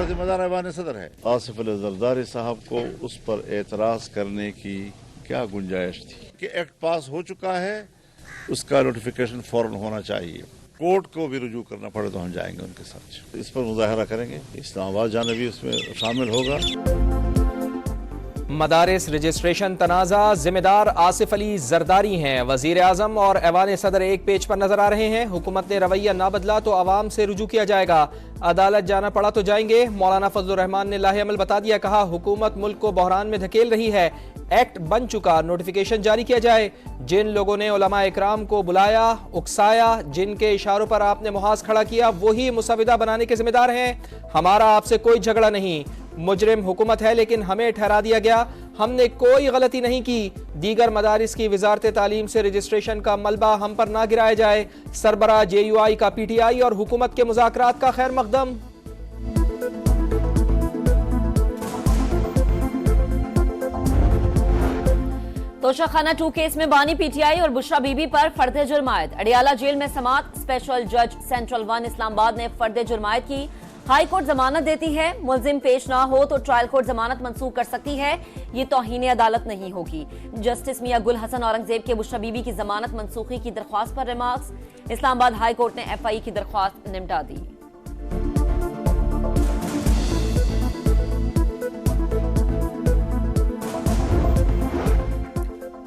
जिम्मेदार ऐवान सदर है। आसिफ अली जरदारी साहब को उस पर एतराज करने की क्या गुंजाइश थी कि एक्ट पास हो चुका है, उसका नोटिफिकेशन फौरन होना चाहिए। कोर्ट को भी रुजू करना पड़े तो हम जाएंगे उनके साथ, इस पर मुजाहरा करेंगे। इस्लामाबाद जाना भी इसमें शामिल होगा। मदारिस रजिस्ट्रेशन तनाज़ा जिम्मेदार आसिफ अली जरदारी हैं। वजीर आजम और ऐवान सदर एक पेज पर नजर आ रहे हैं। हुकूमत ने रवैया ना बदला तो आवाम से रुजू किया जाएगा। अदालत जाना पड़ा तो जाएंगे। मौलाना फजलुर रहमान ने लाहे अमल बता दिया। कहा हुकूमत मुल्क को बहरान में धकेल रही है। एक्ट बन चुका, नोटिफिकेशन जारी किया जाए। जिन लोगों ने उलमा इकराम को बुलाया, उकसाया, जिनके इशारों पर आपने मुहाज खड़ा किया, वही मुसविदा बनाने के जिम्मेदार हैं। हमारा आपसे कोई झगड़ा नहीं। मुजरिम हुकूमत है लेकिन हमें ठहरा दिया गया। हमने कोई गलती नहीं की। दीगर मदारिस की वजारत तालीम से रजिस्ट्रेशन का मलबा हम पर ना गिराया जाए। सरबराह JUI का PTI और हुकूमत के मुज़ाकरात का खैर मकदम। तोशाखाना 2 केस में बानी PTI और बुशरा बीबी पर फर्द जुर्म आयद। अडियाला जेल में समाअत। स्पेशल जज सेंट्रल 1 इस्लामाबाद ने फर्द जुर्म आयद की। हाई कोर्ट जमानत देती है। मुलजिम पेश ना हो तो ट्रायल कोर्ट जमानत मंसूख कर सकती है। ये तौहीन अदालत नहीं होगी। जस्टिस मियां गुल हसन औरंगजेब के बुशरा बीबी की जमानत मंसूखी की दरख्वास्त पर रिमार्क्स। इस्लामाबाद हाई कोर्ट ने FI की दरख्वास्त निपटा दी।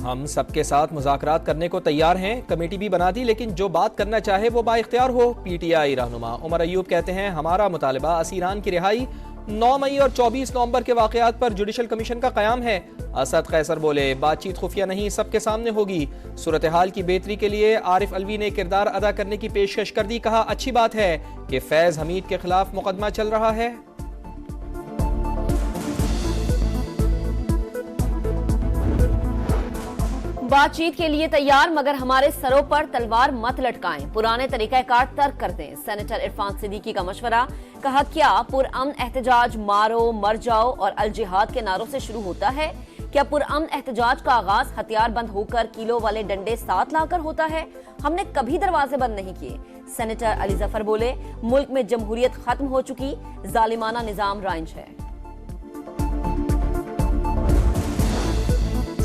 हम सबके साथ मुज़ाकरात करने को तैयार हैं। कमेटी भी बना दी, लेकिन जो बात करना चाहे वो बाइख्तियार हो। PTI रहनुमा उमर अयूब कहते हैं हमारा मुतालिबा असीरान की रिहाई, 9 मई और 24 नवंबर के वाकयात पर जुडिशल कमीशन का कयाम है। असद कैसर बोले बातचीत खुफिया नहीं, सबके सामने होगी। सूरत हाल की बेहतरी के लिए आरिफ अलवी ने किरदार अदा करने की पेशकश कर दी। कहा अच्छी बात है कि फैज हमीद के खिलाफ मुकदमा चल रहा है। बातचीत के लिए तैयार, मगर हमारे सरों पर तलवार मत लटकाएं। पुराने तरीकाकार तर्क कर दें। सेनेटर इरफान सिद्दीकी का मशवरा। कहा क्या पुरअमन एहतजाज मारो मर जाओ और अल जिहाद के नारों से शुरू होता है? क्या पुरअमन एहतजाज का आगाज हथियार बंद होकर किलो वाले डंडे साथ लाकर होता है? हमने कभी दरवाजे बंद नहीं किए। सेनेटर अली जफर बोले मुल्क में जमहूरियत खत्म हो चुकी, जालिमाना निजाम राइज है।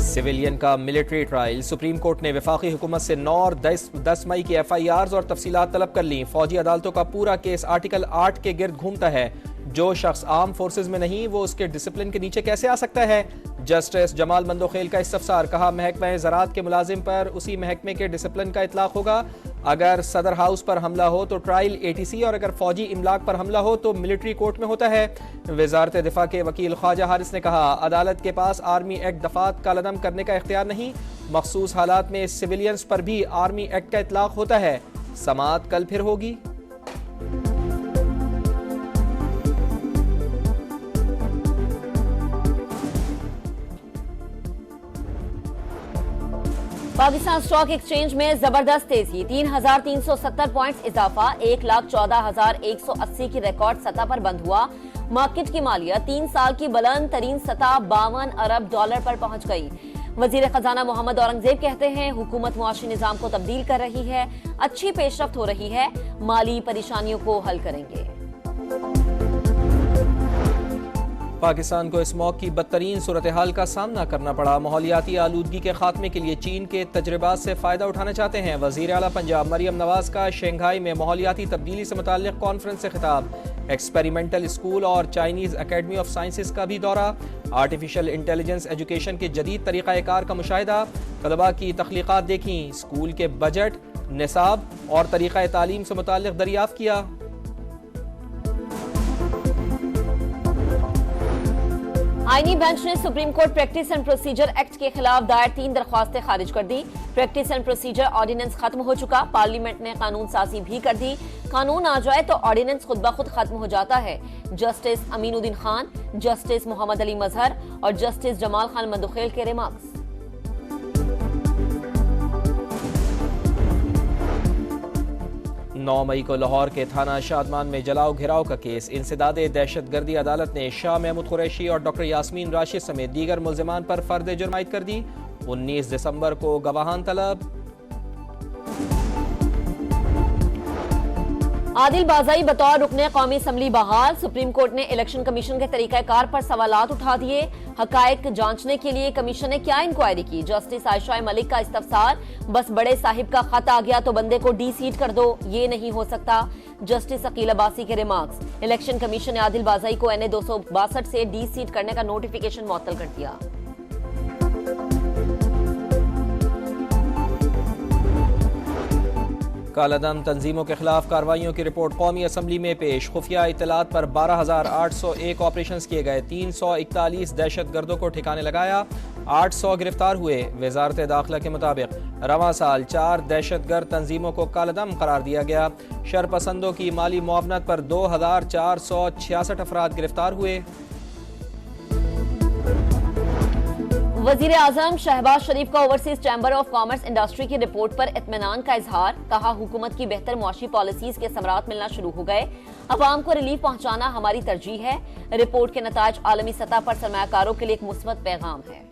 सिविलियन का मिलिट्री ट्रायल। सुप्रीम कोर्ट ने वफाकी हुकूमत से 9 और 10 मई की FIRs और तफसीलात तलब कर ली। फौजी अदालतों का पूरा केस आर्टिकल 8 के गिर्द घूमता है। जो शख्स आर्म फोर्सेज में नहीं वो उसके डिसिप्लिन के नीचे कैसे आ सकता है? जस्टिस जमाल मंदोखेल का इस्तफसार। कहा महकमा ज़राअत के मुलाजिम पर उसी महकमे के डिसिप्लिन का इतलाक होगा। अगर सदर हाउस पर हमला हो तो ट्रायल ATC और अगर फौजी इमलाक पर हमला हो तो मिलिट्री कोर्ट में होता है। वजारत दिफा के वकील ख्वाजा हारिस ने कहा अदालत के पास आर्मी एक्ट दफात का लदम करने का इख्तियार नहीं। मखसूस हालात में सिविलियंस पर भी आर्मी एक्ट का इतलाक होता है। समाअत कल फिर होगी। पाकिस्तान स्टॉक एक्सचेंज में जबरदस्त तेजी। 3,370 पॉइंट्स इजाफा। 1,14,180 की रिकॉर्ड सतह पर बंद हुआ। मार्केट की मालिया 3 साल की बुलंद तरीन सतह $52 अरब पर पहुंच गई। वजीर खजाना मोहम्मद औरंगजेब कहते हैं हुकूमत मुआशी निजाम को तब्दील कर रही है, अच्छी पेशरफ्त हो रही है, माली परेशानियों को हल करेंगे। पाकिस्तान को स्मॉग की बदतरीन सूरत हाल का सामना करना पड़ा। माहौलियाती आलूदगी के खात्मे के लिए चीन के तजर्बात से फायदा उठाना चाहते हैं। वजीर आला पंजाब मरियम नवाज का शंघाई में माहौलियाती तब्दीली से मुताल्लिक कॉन्फ्रेंस से खिताब। एक्सपेरिमेंटल स्कूल और चाइनीज अकेडमी ऑफ साइंसेज का भी दौरा। आर्टिफिशियल इंटेलिजेंस एजुकेशन के जदीद तरीक़ाकार का मुशाहिदा। तलबा की तख्लीक़ात देखी। स्कूल के बजट, निसाब और तरीक़ा तालीम से मुताल्लिक दरियाफ्त किया। आईनी बेंच ने supreme court practice and procedure act के खिलाफ दायर 3 दरख्वास्तें खारिज कर दी। प्रैक्टिस एंड प्रोसीजर ऑर्डिनेंस खत्म हो चुका। पार्लियामेंट ने कानून साजी भी कर दी। कानून आ जाए तो ऑर्डिनेंस खुद ब खुद खत्म हो जाता है। जस्टिस अमीनुद्दीन खान, जस्टिस मोहम्मद अली मजहर और जस्टिस जमाल खान मंदोखेल के रिमार्क्स। 9 मई को लाहौर के थाना शादमान में जलाओ घिराव का केस। इंसदादे दहशतगर्दी अदालत ने शाह महमूद कुरैशी और डॉक्टर यास्मीन राशिद समेत दीगर मुल्जिमान पर फर्द जुर्म आयद कर दी। 19 दिसंबर को गवाहान तलब। आदिल बाज़ाई बतौर रुकने कौमी असम्बली बहाल। सुप्रीम कोर्ट ने इलेक्शन कमीशन के तरीकाकार पर सवालात उठा दिए। हकायक जांचने के लिए कमीशन ने क्या इंक्वायरी की? जस्टिस आयशा मलिक का इस्तफसार। बस बड़े साहिब का खत आ गया तो बंदे को डी सीट कर दो, ये नहीं हो सकता। जस्टिस अकील अब्बासी के रिमार्क्स। इलेक्शन कमीशन ने आदिल बाज़ाई को NA 262 से डी सीट करने का नोटिफिकेशन मुअत्तल कर दिया। कालादम तंजीमों के खिलाफ कार्रवाइयों की रिपोर्ट कौमी असम्बली में पेश। खुफिया इत्तलात पर 12,801 ऑपरेशन किए गए। 341 दहशत गर्दों को ठिकाने लगाया। 800 गिरफ्तार हुए। वजारत दाखिला के मुताबिक रवां साल 4 दहशत गर्द तंजीमों को कालादम करार दिया गया। शरपसंदों की माली मुआवनत पर 2,466 अफराद गिरफ्तार हुए। वजीर आजम शहबाज शरीफ का overseas chamber of commerce industry की रिपोर्ट पर इत्मीनान का इजहार। कहा, हुकूमत की बेहतर मुआशी पॉलिसीज के समरात मिलना शुरू हो गए। अवाम को रिलीफ पहुंचाना हमारी तरजीह है। रिपोर्ट के नताज आलमी सतह पर सरमायाकारों के लिए एक मुस्बत पैगाम है।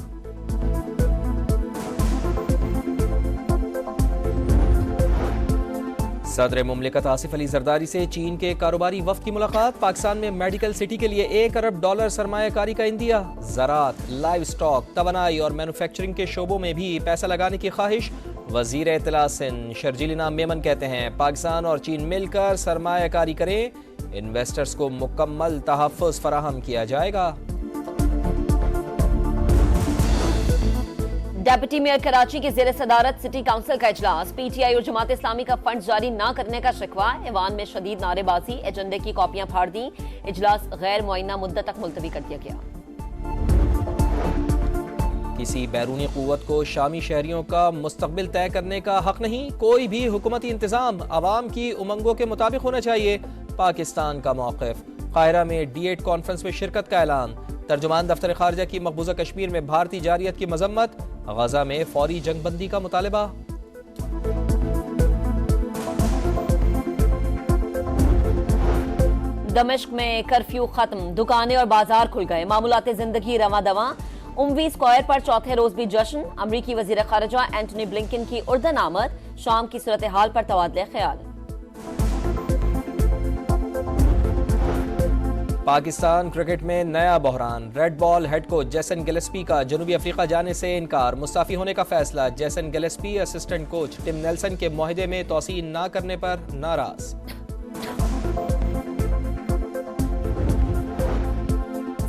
सदर मुमलिकत आसिफ अली जरदारी से चीन के कारोबारी वफ्द की मुलाकात। पाकिस्तान में मेडिकल सिटी के लिए $1 अरब सरमायाकारी का इंदिया। ज़राअत, लाइव स्टॉक, तवानाई और मैन्युफैक्चरिंग के शोबों में भी पैसा लगाने की ख्वाहिश। वजीर इत्तला सिंध शर्जील इनाम मेमन कहते हैं, पाकिस्तान और चीन मिलकर सरमायाकारी करें, इन्वेस्टर्स को मुकम्मल तहफ़्फ़ुज़ फराहम किया जाएगा। डेप्यूटी मेयर कराची की जेर सदारत सिटी काउंसिल का इजलास। PTI और जमात इस्लामी का फंड जारी न करने का शिकवा। ऐवान में शदीद नारेबाजी। एजेंडे की कॉपियां फाड़ दी। इजलास गैर मुअय्यना मुद्दत तक मुलतवी कर दिया गया। किसी बैरूनी कुव्वत को शामी शहरियों का मुस्तकबिल तय करने का हक नहीं। कोई भी हुकूमती इंतजाम अवाम की उमंगों के मुताबिक होना चाहिए। पाकिस्तान का मौक़िफ़। काहिरा में D8 कॉन्फ्रेंस में शिरकत का ऐलान। तर्जुमान दफ्तर खारजा की मकबूजा कश्मीर में भारतीय जारियत की मजम्मत। गजा में फौरी जंगबंदी का मुतालबा। दमिश्क में कर्फ्यू खत्म। दुकानें और बाजार खुल गए। मामूलाते जिंदगी रवा दवा। उमवी स्क्वायर पर चौथे रोज भी जश्न। अमरीकी वजीर खारजा एंटनी ब्लिंकन की उर्दन आमद। शाम की सूरत हाल पर तबादले ख्याल। पाकिस्तान क्रिकेट में नया बहरान। Red ball head coach Jason Gillespie का जनूबी अफ्रीका जाने से इनकार। मुस्ताफी होने का फैसला। Jason Gillespie assistant coach Tim Nelson के मुआहदे में तौसीह न करने पर नाराज।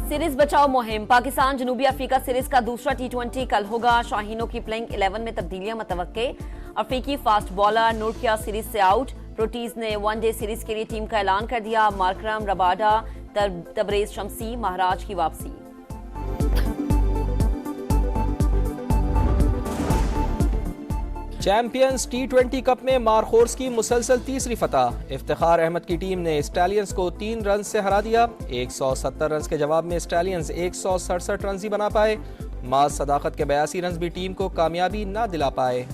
सीरीज बचाओ मुहिम। पाकिस्तान जनूबी अफ्रीका सीरीज का दूसरा T20 कल होगा। शाहीनों की प्लेइंग 11 में तब्दीलियां मुतवक्के। अफ्रीकी फास्ट बॉलर नूरकिया सीरीज से आउट। प्रोटीज ने वनडे सीरीज के लिए टीम का ऐलान कर दिया। मार्करम, रबाडा, तबरेज शमसी, महाराज की वापसी। चैंपियंस T20 कप में मारखोर्स की मुसलसल तीसरी फतह। इफ्तिखार अहमद की टीम ने स्टैलियंस को 3 रन से हरा दिया। 170 रन के जवाब में स्टैलियंस 167 रन ही बना पाए। माज सदाकत के 82 रन भी टीम को कामयाबी न दिला पाए।